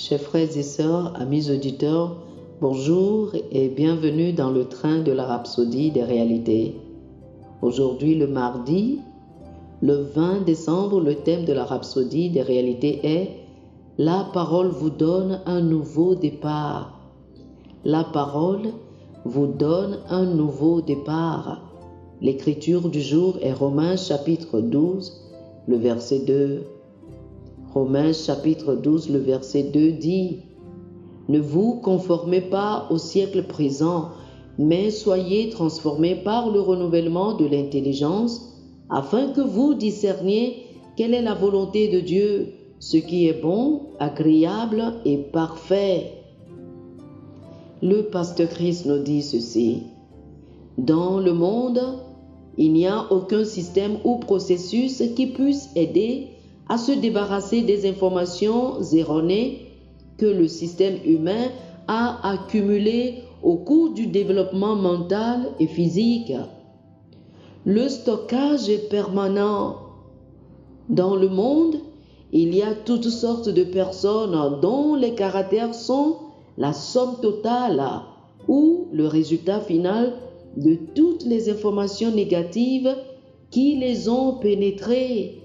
Chers frères et sœurs, amis auditeurs, bonjour et bienvenue dans le train de la Rhapsodie des réalités. Aujourd'hui, le mardi, le 20 décembre, le thème de la Rhapsodie des réalités est « La parole vous donne un nouveau départ ». La parole vous donne un nouveau départ. L'écriture du jour est Romains chapitre 12, le verset 2. Romains chapitre 12, le verset 2 dit « Ne vous conformez pas au siècle présent, mais soyez transformés par le renouvellement de l'intelligence, afin que vous discerniez quelle est la volonté de Dieu, ce qui est bon, agréable et parfait. » Le pasteur Christ nous dit ceci. Dans le monde, il n'y a aucun système ou processus qui puisse aider à se débarrasser des informations erronées que le système humain a accumulées au cours du développement mental et physique. Le stockage est permanent. Dans le monde, il y a toutes sortes de personnes dont les caractères sont la somme totale ou le résultat final de toutes les informations négatives qui les ont pénétrées.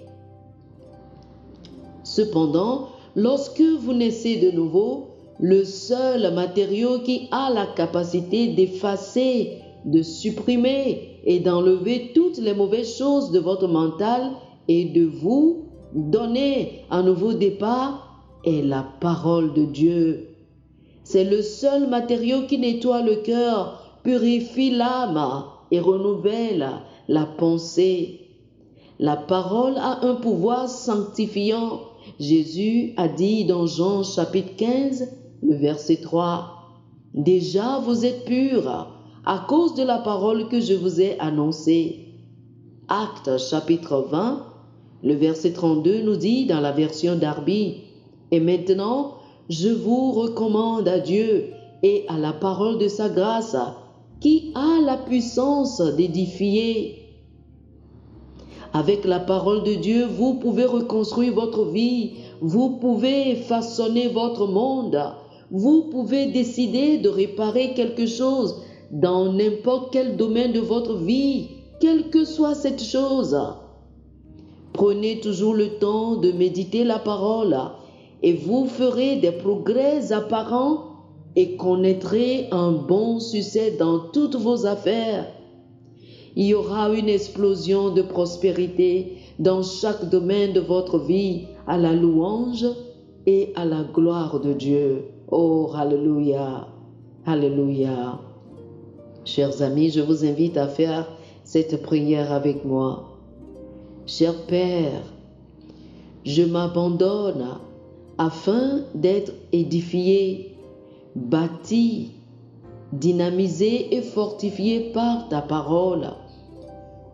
Cependant, lorsque vous naissez de nouveau, le seul matériau qui a la capacité d'effacer, de supprimer et d'enlever toutes les mauvaises choses de votre mental et de vous donner un nouveau départ est la parole de Dieu. C'est le seul matériau qui nettoie le cœur, purifie l'âme et renouvelle la pensée. La parole a un pouvoir sanctifiant. Jésus a dit dans Jean chapitre 15, le verset 3, « Déjà vous êtes purs à cause de la parole que je vous ai annoncée. » Actes chapitre 20, le verset 32 nous dit dans la version Darby, « Et maintenant, je vous recommande à Dieu et à la parole de sa grâce, qui a la puissance d'édifier. » Avec la parole de Dieu, vous pouvez reconstruire votre vie, vous pouvez façonner votre monde, vous pouvez décider de réparer quelque chose dans n'importe quel domaine de votre vie, quelle que soit cette chose. Prenez toujours le temps de méditer la parole et vous ferez des progrès apparents et connaîtrez un bon succès dans toutes vos affaires. Il y aura une explosion de prospérité dans chaque domaine de votre vie à la louange et à la gloire de Dieu. Oh, alléluia, alléluia. Chers amis, je vous invite à faire cette prière avec moi. Cher Père, je m'abandonne afin d'être édifié, bâti, dynamisé et fortifié par ta parole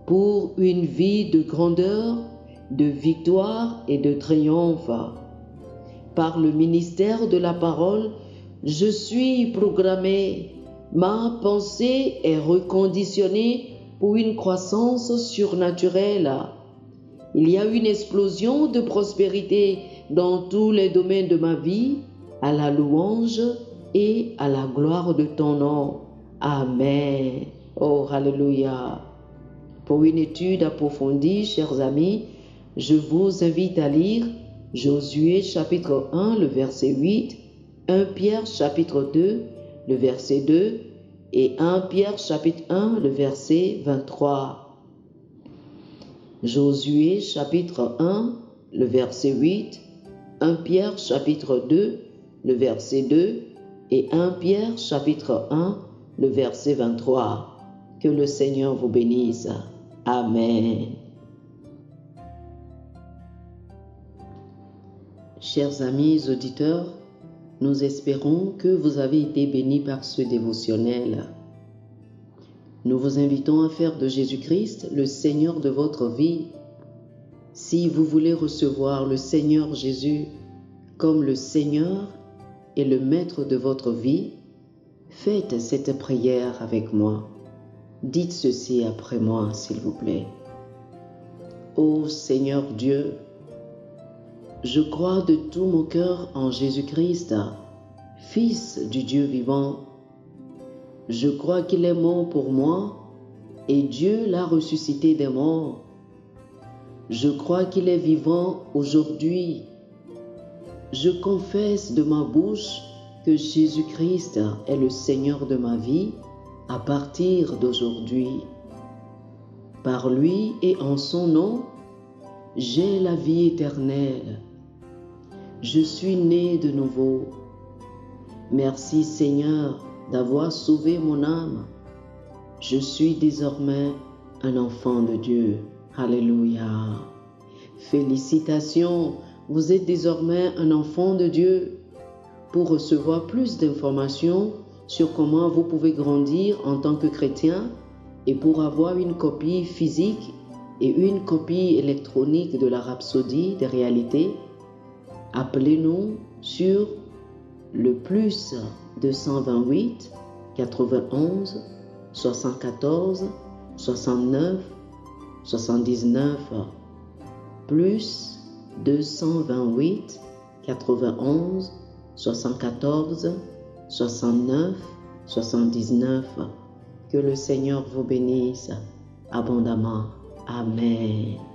pour une vie de grandeur, de victoire et de triomphe. Par le ministère de la parole, je suis programmé, ma pensée est reconditionnée pour une croissance surnaturelle. Il y a une explosion de prospérité dans tous les domaines de ma vie, à la louange et à la gloire de ton nom. Amen. Oh, alléluia. Pour une étude approfondie, chers amis, je vous invite à lire Josué chapitre 1, le verset 8, 1 Pierre chapitre 2, le verset 2 et 1 Pierre chapitre 1, le verset 23. Josué chapitre 1, le verset 8, 1 Pierre chapitre 2, le verset 2 et 1 Pierre chapitre 1, le verset 23. Que le Seigneur vous bénisse. Amen. Chers amis auditeurs, nous espérons que vous avez été bénis par ce dévotionnel. Nous vous invitons à faire de Jésus-Christ le Seigneur de votre vie. Si vous voulez recevoir le Seigneur Jésus comme le Seigneur et le Maître de votre vie, faites cette prière avec moi. Dites ceci après moi, s'il vous plaît. Ô Seigneur Dieu, Je crois de tout mon cœur en Jésus-Christ, Fils du Dieu vivant. Je crois qu'il est mort pour moi et Dieu l'a ressuscité des morts. Je crois qu'il est vivant aujourd'hui. Je confesse de ma bouche que Jésus-Christ est le Seigneur de ma vie à partir d'aujourd'hui. Par lui et en son nom, j'ai la vie éternelle. Je suis né de nouveau. Merci Seigneur d'avoir sauvé mon âme. Je suis désormais un enfant de Dieu. Alléluia. Félicitations, vous êtes désormais un enfant de Dieu. Pour recevoir plus d'informations sur comment vous pouvez grandir en tant que chrétien et pour avoir une copie physique et une copie électronique de la Rhapsodie des réalités, appelez-nous sur le plus 228 91 74 69 79 plus 228 91 74 69 79. Que le Seigneur vous bénisse abondamment. Amen.